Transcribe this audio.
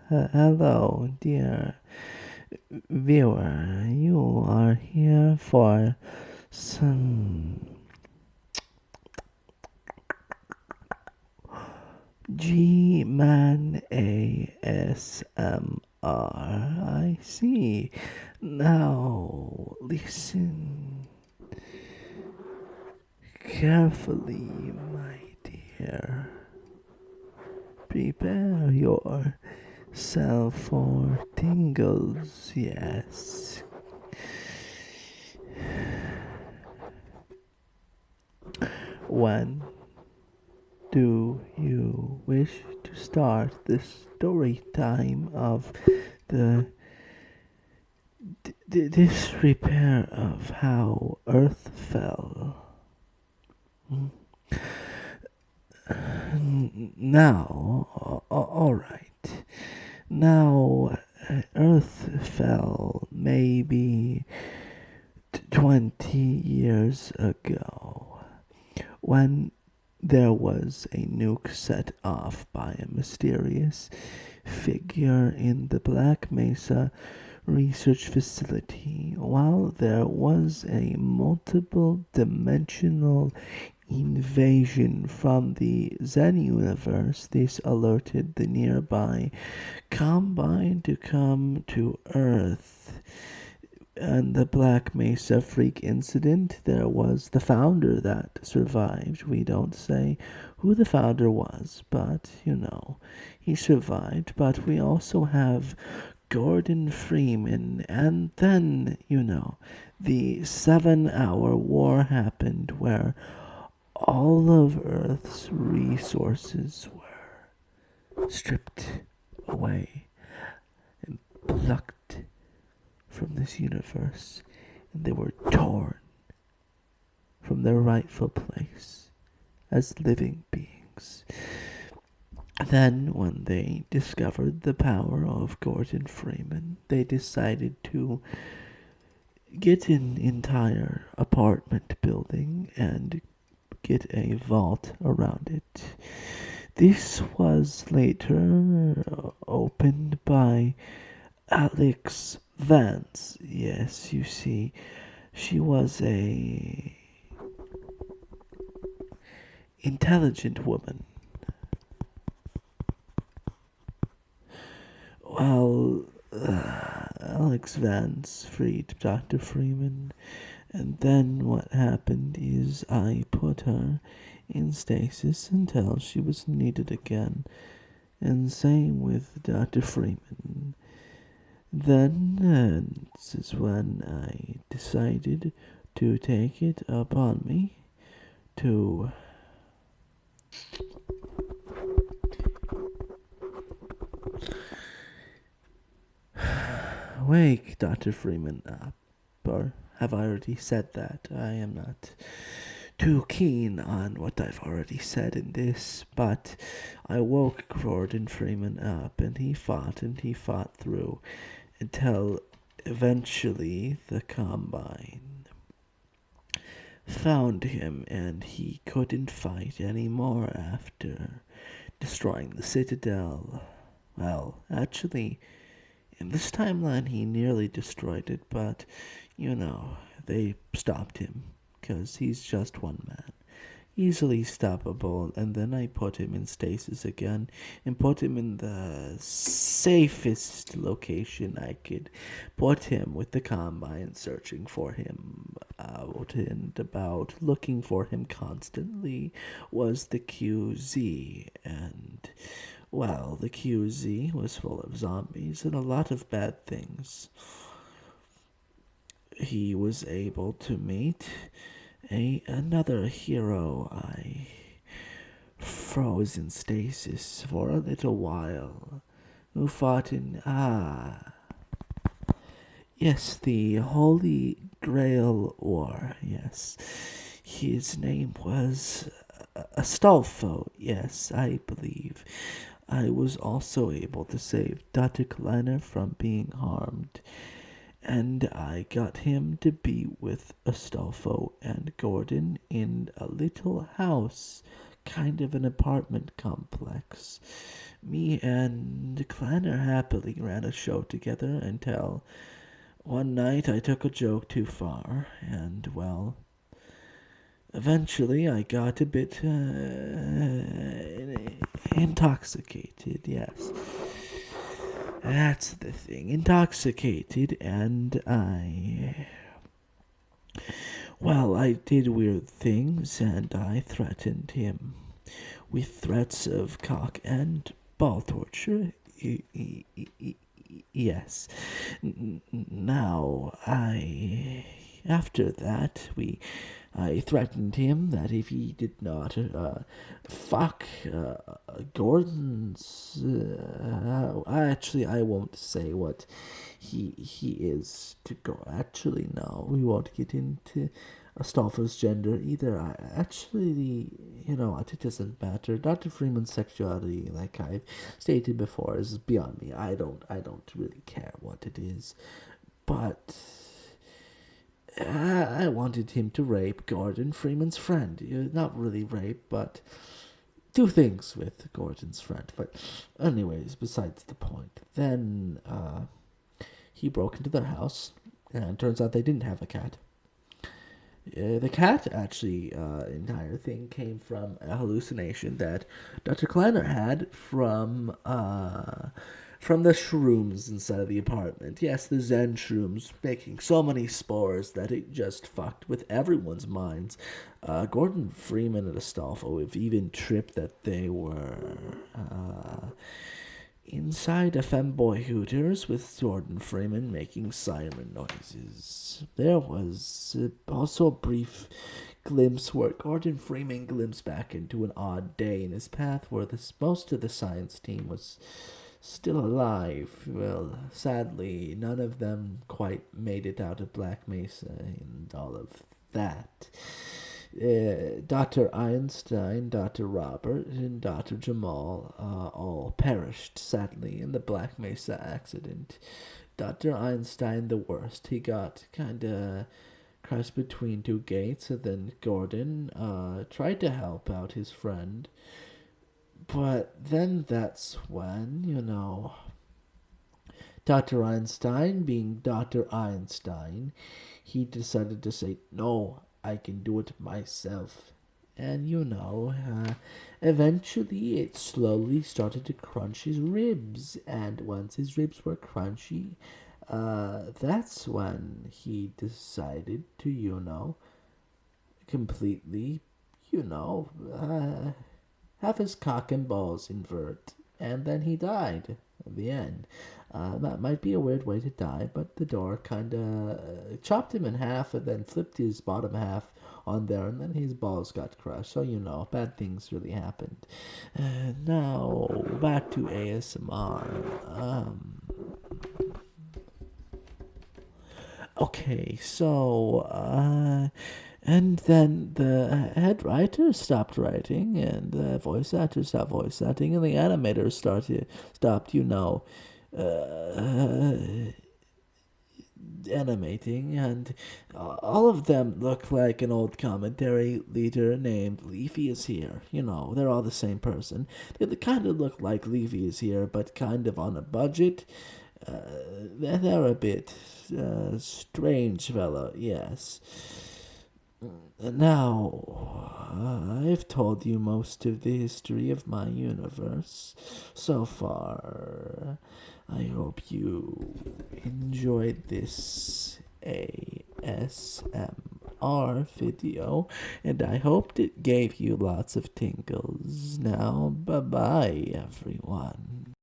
Hello, dear viewer. You are here for some G-Man ASMR. I see. Now, listen carefully, my dear. Prepare yourself for tingles, yes. When do you wish to start the story time of the this repair of how Earth fell? Hmm? Now, all right. Now, Earth fell maybe 20 years ago when there was a nuke set off by a mysterious figure in the Black Mesa research facility. While there was a multiple dimensional invasion from the Zen universe, this alerted the nearby Combine to come to Earth. And the Black Mesa freak incident, there was the founder that survived. We don't say who the founder was, but he survived. But we also have Gordon Freeman, and then, the 7 hour war happened where all of Earth's resources were stripped away and plucked from this universe, and they were torn from their rightful place as living beings. Then, when they discovered the power of Gordon Freeman, they decided to get an entire apartment building and get a vault around it. This was later opened by Alex Vance. Yes, you see, she was a intelligent woman. Well, Alex Vance freed Dr. Freeman, and then what happened is I put her in stasis until she was needed again, and same with Dr. Freeman. Then, this is when I decided to take it upon me to wake Dr. Freeman up. Or have I already said that? I am not too keen on what I've already said in this, but I woke Gordon Freeman up, and he fought through until eventually the Combine found him, and he couldn't fight anymore after destroying the Citadel. Well, actually, in this timeline, he nearly destroyed it, but, they stopped him, because he's just one man. Easily stoppable, and then I put him in stasis again, and put him in the safest location I could put him, with the Combine searching for him out and about. Looking for him constantly was the QZ, and well, the QZ was full of zombies and a lot of bad things. He was able to meet another hero I froze in stasis for a little while, who fought in, yes, the Holy Grail War, yes. His name was Astolfo, yes, I believe. I was also able to save Dr. Kleiner from being harmed, and I got him to be with Astolfo and Gordon in a little house kind of an apartment complex. Me and Clanner happily ran a show together until one night I took a joke too far, and, well, eventually I got a bit intoxicated, yes. That's the thing, intoxicated, and I did weird things, and I threatened him with threats of cock and ball torture. Yes. Now, after that, I threatened him that if he did not fuck Gordon's. Actually, I won't say what he is to go. Actually, no, we won't get into Astolfo's gender either. It doesn't matter. Dr. Freeman's sexuality, like I've stated before, is beyond me. I don't really care what it is, but I wanted him to rape Gordon Freeman's friend. Not really rape, but do things with Gordon's friend. But anyways, besides the point. Then he broke into their house, and turns out they didn't have a cat. The cat, actually, entire thing came from a hallucination that Dr. Kleiner had from the shrooms inside of the apartment. Yes, the Zen shrooms, making so many spores that it just fucked with everyone's minds. Gordon Freeman and Astolfo have even tripped that they were inside a femboy Hooters with Gordon Freeman making siren noises. There was also a brief glimpse where Gordon Freeman glimpsed back into an odd day in his path where most of the science team was still alive. Well, sadly, none of them quite made it out of Black Mesa and all of that. Dr. Einstein, Dr. Robert, and Dr. Jamal all perished, sadly, in the Black Mesa accident. Dr. Einstein, the worst. He got kind of crushed between two gates, and then Gordon tried to help out his friend. But then that's when, Dr. Einstein, being Dr. Einstein, he decided to say, no, I can do it myself. And, eventually it slowly started to crunch his ribs. And once his ribs were crunchy, that's when he decided to, completely, have his cock and balls invert. And then he died at the end. That might be a weird way to die, but the door kind of chopped him in half and then flipped his bottom half on there, and then his balls got crushed. So, bad things really happened. Now, back to ASMR. Okay, so, and then the head writer stopped writing, and the voice actor stopped voice acting, and the animators stopped, animating, and all of them look like an old commentary leader named Leafy is here. They're all the same person. They kind of look like Leafy is here, but kind of on a budget. They're a bit strange fellow, yes. Now, I've told you most of the history of my universe so far. I hope you enjoyed this ASMR video, and I hoped it gave you lots of tingles. Now, bye-bye, everyone.